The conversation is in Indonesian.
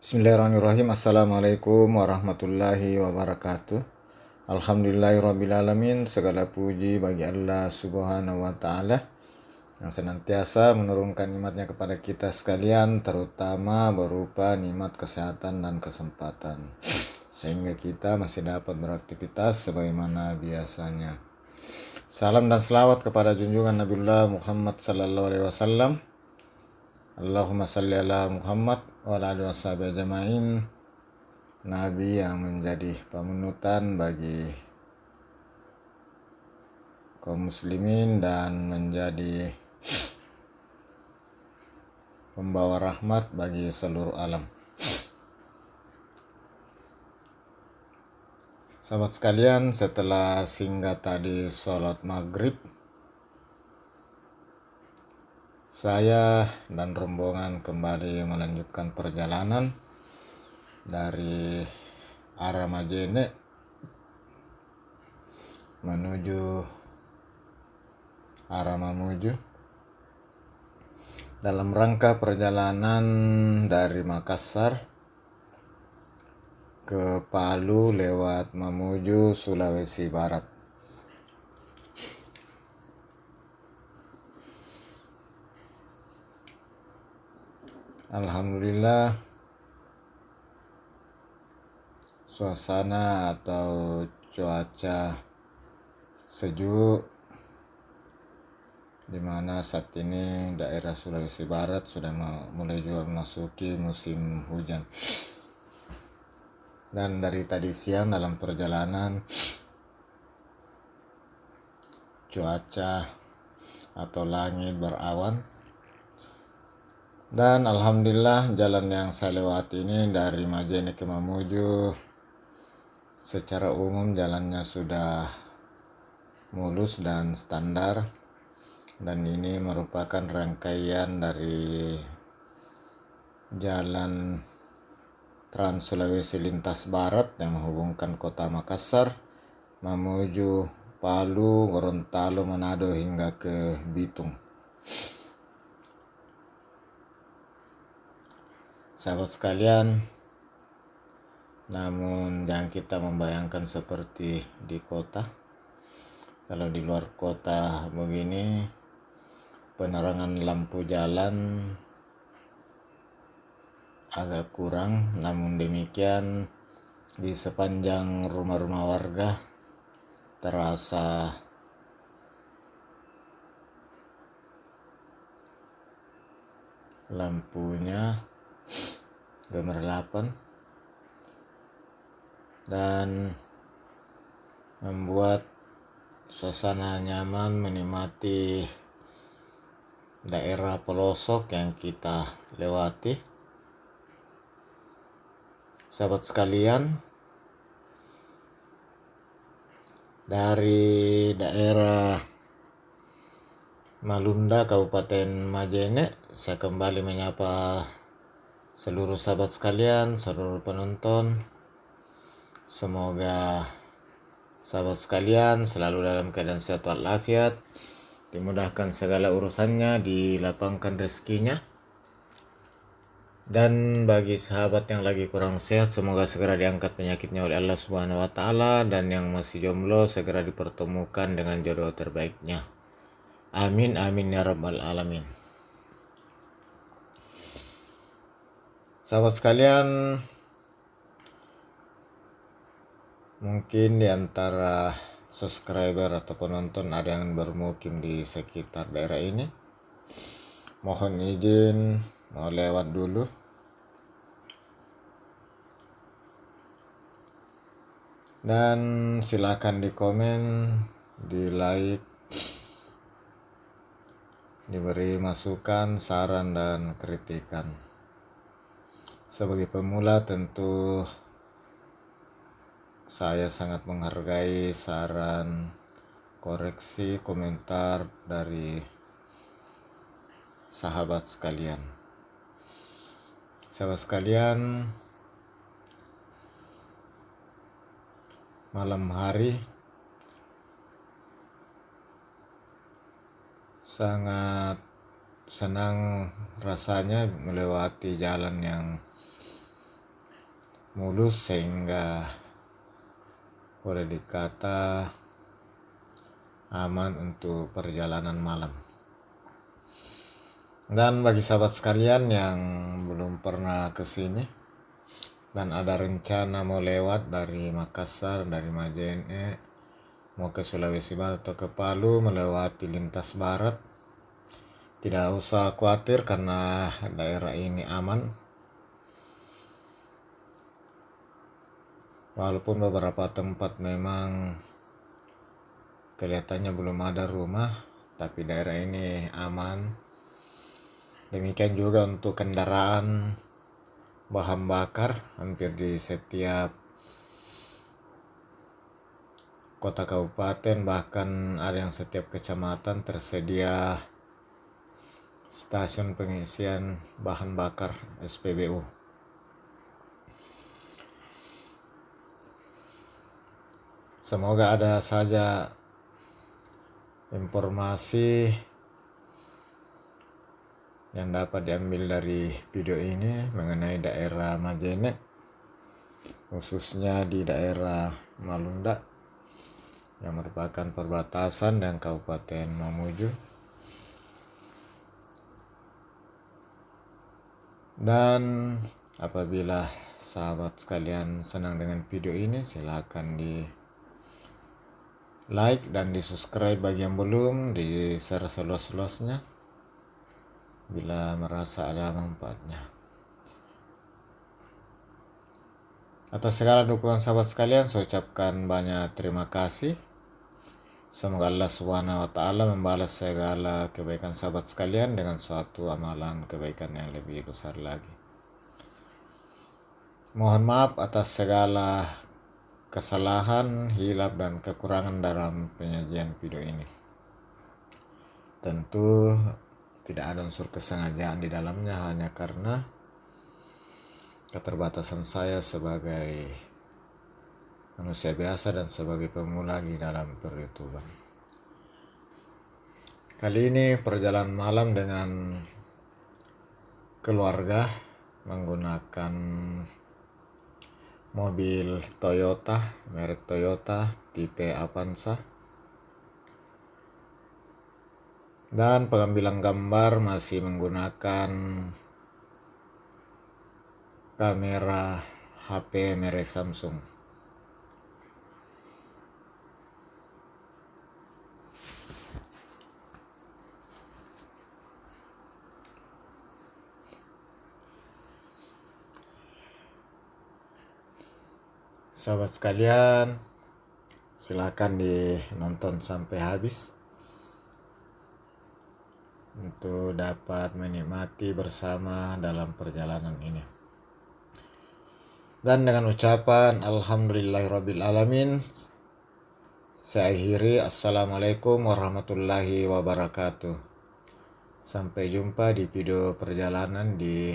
Bismillahirrahmanirrahim. Assalamualaikum warahmatullahi wabarakatuh. Alhamdulillahirrabbilalamin. Segala puji bagi Allah subhanahu wa ta'ala yang senantiasa menurunkan nikmatnya kepada kita sekalian, terutama berupa nikmat kesehatan dan kesempatan, sehingga kita masih dapat beraktivitas sebagaimana biasanya. Salam dan selawat kepada junjungan Nabiullah Muhammad sallallahu alaihi wasallam. Allahumma salli ala Muhammad wa ala alihi washabihi ajma'in. Nabi yang menjadi panutan bagi kaum muslimin dan menjadi pembawa rahmat bagi seluruh alam. Sahabat sekalian, setelah singgah tadi sholat maghrib, saya dan rombongan kembali melanjutkan perjalanan dari arah Majene menuju arah Mamuju dalam rangka perjalanan dari Makassar ke Palu lewat Mamuju, Sulawesi Barat. Alhamdulillah, suasana atau cuaca sejuk di mana saat ini daerah Sulawesi Barat sudah mulai juga memasuki musim hujan. Dan dari tadi siang dalam perjalanan, cuaca atau langit berawan. Dan alhamdulillah jalan yang saya lewati ini dari Majene ke Mamuju secara umum jalannya sudah mulus dan standar, dan ini merupakan rangkaian dari jalan Trans Sulawesi Lintas Barat yang menghubungkan kota Makassar, Mamuju, Palu, Gorontalo, Manado hingga ke Bitung. Sahabat sekalian, namun jangan kita membayangkan seperti di kota. Kalau di luar kota begini, penerangan lampu jalan agak kurang, namun demikian di sepanjang rumah-rumah warga terasa lampunya gemerlapan dan membuat suasana nyaman menikmati daerah pelosok yang kita lewati. Sahabat sekalian, dari daerah Malunda, Kabupaten Majene, saya kembali menyapa seluruh sahabat sekalian, seluruh penonton. Semoga sahabat sekalian selalu dalam keadaan sehat walafiat, dimudahkan segala urusannya, dilapangkan rezekinya. Dan bagi sahabat yang lagi kurang sehat, semoga segera diangkat penyakitnya oleh Allah Subhanahu wa taala, dan yang masih jomblo segera dipertemukan dengan jodoh terbaiknya. Amin amin ya rabbal alamin. Sahabat sekalian, mungkin di antara subscriber atau penonton ada yang bermukim di sekitar daerah ini. Mohon izin mau lewat dulu. Dan silakan di komen, di like, diberi masukan, saran dan kritikan. Sebagai pemula tentu saya sangat menghargai saran, koreksi, komentar dari sahabat sekalian. Sahabat sekalian, malam hari sangat senang rasanya melewati jalan yang mulus sehingga boleh dikata aman untuk perjalanan malam. Dan bagi sahabat sekalian yang belum pernah ke sini dan ada rencana mau lewat dari Makassar, dari Majene mau ke Sulawesi Barat atau ke Palu melewati lintas barat, tidak usah khawatir karena daerah ini aman. Walaupun beberapa tempat memang kelihatannya belum ada rumah, tapi daerah ini aman. Demikian juga untuk kendaraan bahan bakar, hampir di setiap kota kabupaten, bahkan ada yang setiap kecamatan tersedia stasiun pengisian bahan bakar SPBU. Semoga ada saja informasi yang dapat diambil dari video ini mengenai daerah Majene, khususnya di daerah Malunda yang merupakan perbatasan dengan Kabupaten Mamuju. Dan apabila sahabat sekalian senang dengan video ini, silakan di like dan di subscribe bagi yang belum, di share seluas-luasnya bila merasa ada manfaatnya. Atas segala dukungan sahabat sekalian, saya ucapkan banyak terima kasih. Semoga Allah Subhanahu wa Ta'ala membalas segala kebaikan sahabat sekalian dengan suatu amalan kebaikan yang lebih besar lagi. Mohon maaf atas segala kesalahan, hilaf, dan kekurangan dalam penyajian video ini. Tentu tidak ada unsur kesengajaan di dalamnya, hanya karena keterbatasan saya sebagai manusia biasa dan sebagai pemula di dalam per-YouTuber. Kali ini perjalanan malam dengan keluarga menggunakan mobil Toyota, merek Toyota tipe Avanza. Dan pengambilan gambar masih menggunakan kamera HP merek Samsung. Sahabat sekalian, silakan dinonton sampai habis untuk dapat menikmati bersama dalam perjalanan ini. Dan dengan ucapan Alhamdulillahirabbil alamin, saya akhiri. Assalamualaikum warahmatullahi wabarakatuh. Sampai jumpa di video perjalanan di